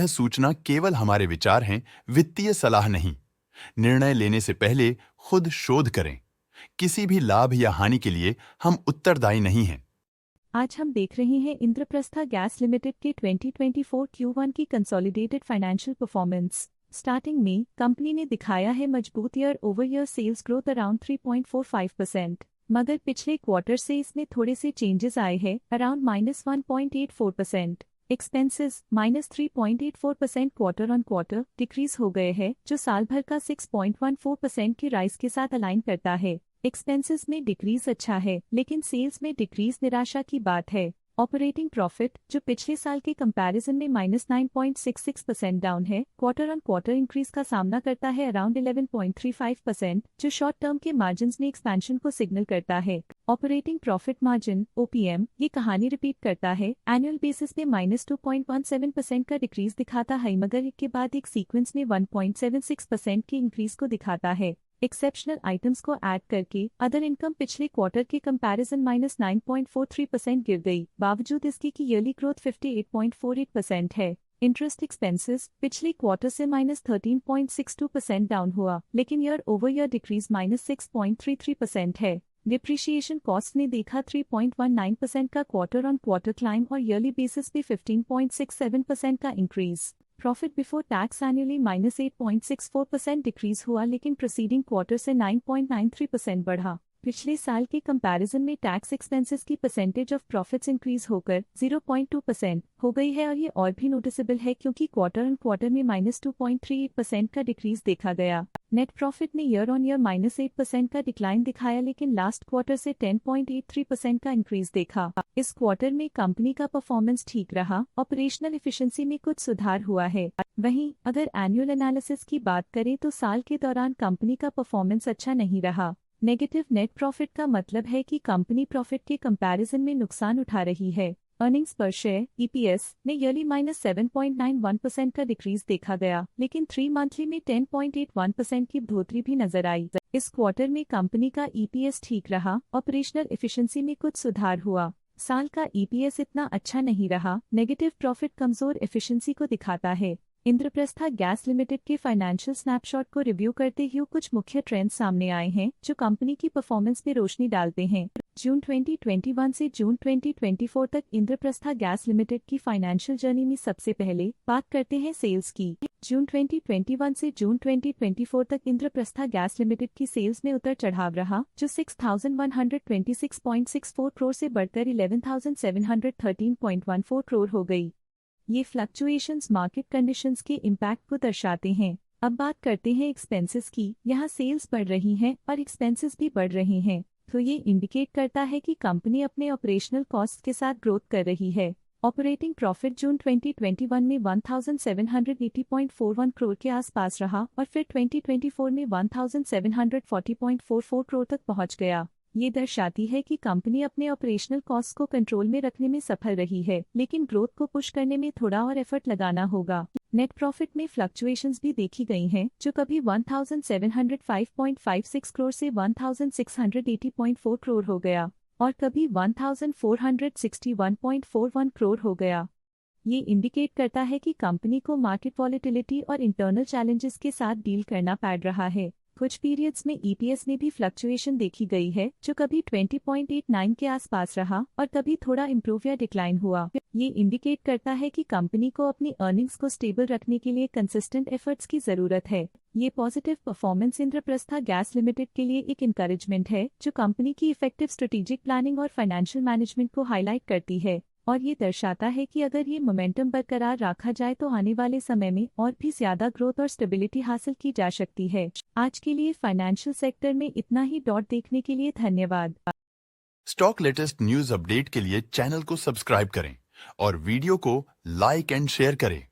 सूचना केवल हमारे विचार हैं, वित्तीय सलाह नहीं। निर्णय लेने से पहले खुद शोध करें। किसी भी लाभ या हानि के लिए हम उत्तरदायी नहीं हैं। आज हम देख रहे हैं इंद्रप्रस्था गैस लिमिटेड के 2024 Q1 की कंसोलिडेटेड फाइनेंशियल परफॉर्मेंस। स्टार्टिंग में कंपनी ने दिखाया है मजबूत year over year sales growth around 3.45%, मगर पिछले क्वार्टर से इसमें थोड़े से चेंजेस आए हैं around -1.84%। Expenses -3.84% quarter on quarter decrease हो गए हैं, जो साल भर का 6.14% की राइज के साथ अलाइन करता है। एक्सपेंसेस में डिक्रीज अच्छा है, लेकिन सेल्स में डिक्रीज निराशा की बात है। ऑपरेटिंग प्रॉफिट, जो पिछले साल के कंपैरिजन में -9.66% डाउन है, क्वार्टर ऑन क्वार्टर इंक्रीज का सामना करता है अराउंड 11.35%, जो शॉर्ट टर्म के मार्जिन में एक्सपेंशन को सिग्नल करता है। ऑपरेटिंग प्रॉफिट मार्जिन OPM ये कहानी रिपीट करता है। एनुअल बेसिस में -2.17% का डिक्रीज दिखाता है, मगर एक के बाद एक सीक्वेंस में 1.76% की इंक्रीज को दिखाता है। एक्सेप्शनल आइटम्स को ऐड करके अदर इनकम पिछले क्वार्टर के कंपैरिजन -9.43% गिर गई, बावजूद इसके की ईयरली ग्रोथ 58.48% है। इंटरेस्ट एक्सपेंसेस पिछले क्वार्टर से -13.62% डाउन हुआ, लेकिन ईयर ओवर ईयर डिक्रीज -6.33% है। डिप्रिशिएशन कॉस्ट ने देखा 3.19% का क्वार्टर ऑन क्वार्टर क्लाइम और ईयरली बेसिस पे 15.67% का increase. Profit before tax annually -8.64% decrease हुआ, लेकिन प्रीसीडिंग क्वार्टर से 9.93% बढ़ा। पिछले साल के कंपैरिजन में टैक्स एक्सपेंसेस की परसेंटेज ऑफ प्रॉफिट्स इंक्रीज होकर 0.2% हो गई है, और ये और भी नोटिसेबल है क्योंकि क्वार्टर ऑन क्वार्टर में -2.38% का डिक्रीज देखा गया। नेट प्रॉफिट ने ईयर ऑन ईयर -8% का डिक्लाइन दिखाया, लेकिन लास्ट क्वार्टर से 10.83% का इंक्रीज देखा। इस क्वार्टर में कंपनी का परफॉर्मेंस ठीक रहा, ऑपरेशनल एफिशिएंसी में कुछ सुधार हुआ है। वहीं अगर एनुअल एनालिसिस की बात करें तो साल के दौरान कंपनी का परफॉर्मेंस अच्छा नहीं रहा। नेगेटिव नेट प्रॉफिट का मतलब है कि कंपनी प्रॉफिट के कंपैरिजन में नुकसान उठा रही है। अर्निंग्स पर शेयर EPS ने ईयरली -7.91% का डिक्रीज देखा गया, लेकिन 3 मंथली में 10.81% की बढ़ोतरी भी नजर आई। इस क्वार्टर में कंपनी का EPS ठीक रहा, ऑपरेशनल एफिशिएंसी में कुछ सुधार हुआ। साल का EPS इतना अच्छा नहीं रहा। नेगेटिव प्रॉफिट कमजोर एफिशिएंसी को दिखाता है। इंद्रप्रस्था गैस लिमिटेड के फाइनेंशियल स्नैपशॉट को रिव्यू करते हुए कुछ मुख्य ट्रेंड्स सामने आए हैं, जो कंपनी की परफॉर्मेंस पे रोशनी डालते हैं। जून 2021 से जून 2024 तक इंद्रप्रस्था गैस लिमिटेड की फाइनेंशियल जर्नी में सबसे पहले बात करते हैं सेल्स की। जून 2021 से जून 2024 तक इंद्रप्रस्था गैस लिमिटेड की सेल्स में उतर चढ़ाव रहा, जो 6,126.64 करोड़ से बढ़कर 11,713.14 करोड़ हो गई। ये फ्लक्चुएशंस मार्केट कंडीशंस के इम्पैक्ट को दर्शाते हैं। अब बात करते हैं एक्सपेंसेस की। यहाँ सेल्स बढ़ रही हैं और एक्सपेंसेस भी बढ़ रहे हैं, तो ये इंडिकेट करता है कि कंपनी अपने ऑपरेशनल कॉस्ट के साथ ग्रोथ कर रही है। ऑपरेटिंग प्रॉफिट जून 2021 में 1,780.41 करोड़ के आसपास रहा और फिर 2024 में 1,740.44 करोड़ तक पहुंच गया। ये दर्शाती है कि कंपनी अपने ऑपरेशनल कॉस्ट को कंट्रोल में रखने में सफल रही है, लेकिन ग्रोथ को पुश करने में थोड़ा और एफर्ट लगाना होगा। नेट प्रॉफिट में फ्लक्चुएशंस भी देखी गई हैं, जो कभी 1,705.56 करोड़ से 1,680.4 करोड़ हो गया और कभी 1,461.41 करोड़ हो गया। ये इंडिकेट करता है कि कंपनी को मार्केट वॉलेटिलिटी और इंटरनल चैलेंजेस के साथ डील करना पड़ रहा है। कुछ पीरियड्स में EPS में भी फ्लक्चुएशन देखी गई है, जो कभी 20.89 के आसपास रहा और कभी थोड़ा इम्प्रूव या डिक्लाइन हुआ। ये इंडिकेट करता है कि कंपनी को अपनी अर्निंग्स को स्टेबल रखने के लिए कंसिस्टेंट एफर्ट्स की जरूरत है। ये positive performance Indraprastha gas limited के लिए एक इंकरेजमेंट है, जो कंपनी की इफेक्टिव स्ट्रेटेजिक प्लानिंग और फाइनेंशियल मैनेजमेंट को हाईलाइट करती है, और ये दर्शाता है कि अगर ये मोमेंटम बरकरार रखा जाए तो आने वाले समय में और भी ज्यादा ग्रोथ और स्टेबिलिटी हासिल की जा सकती है। आज के लिए फाइनेंशियल सेक्टर में इतना ही। देखने के लिए धन्यवाद। स्टॉक लेटेस्ट न्यूज अपडेट के लिए चैनल को सब्सक्राइब करें और वीडियो को लाइक एंड शेयर करें।